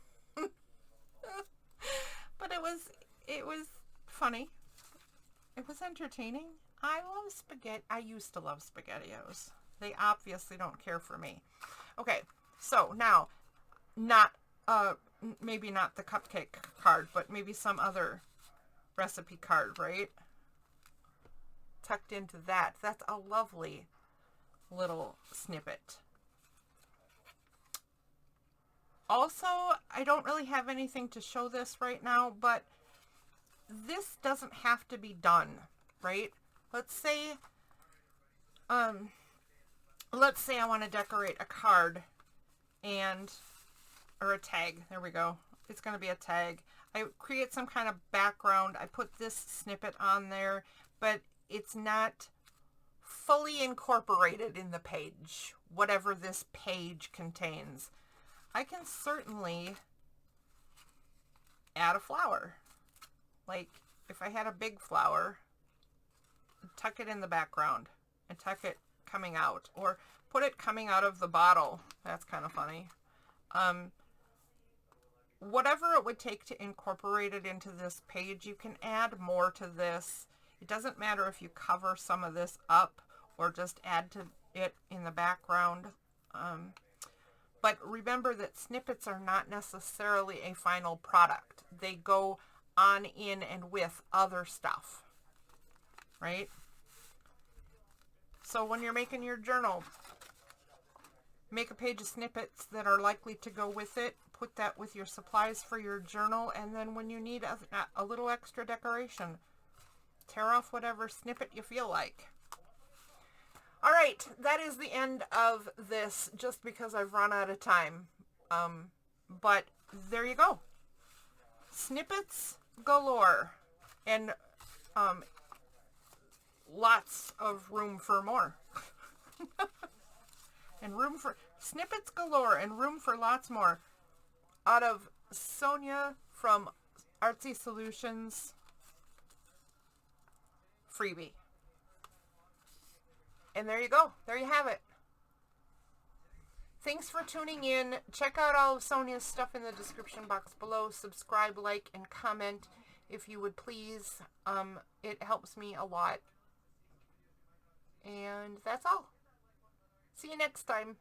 But it was funny. It was entertaining. I love spaghetti. I used to love SpaghettiOs. They obviously don't care for me. Okay, so now, maybe not the cupcake card, but maybe some other recipe card, right? Tucked into that. That's a lovely little snippet. Also, I don't really have anything to show this right now, but this doesn't have to be done, right? Let's say I want to decorate a card or a tag. There we go. It's going to be a tag. I create some kind of background. I put this snippet on there, but it's not fully incorporated in the page, whatever this page contains. I can certainly add a flower. Like if I had a big flower, tuck it in the background and tuck it coming out, or put it coming out of the bottle. That's kind of funny. Whatever it would take to incorporate it into this page, you can add more to this. It doesn't matter if you cover some of this up or just add to it in the background. But remember that snippets are not necessarily a final product. They go on in and with other stuff, right? So when you're making your journal, make a page of snippets that are likely to go with it. Put that with your supplies for your journal, and then when you need a little extra decoration, tear off whatever snippet you feel like. All right, that is the end of this, just because I've run out of time. But there you go. Snippets galore, and lots of room for more. And room for snippets galore and room for lots more. Out of Sonya from Artsy Solutions Freebie. And there you go. There you have it. Thanks for tuning in. Check out all of Sonya's stuff in the description box below. Subscribe, like, and comment if you would please. It helps me a lot. And that's all. See you next time.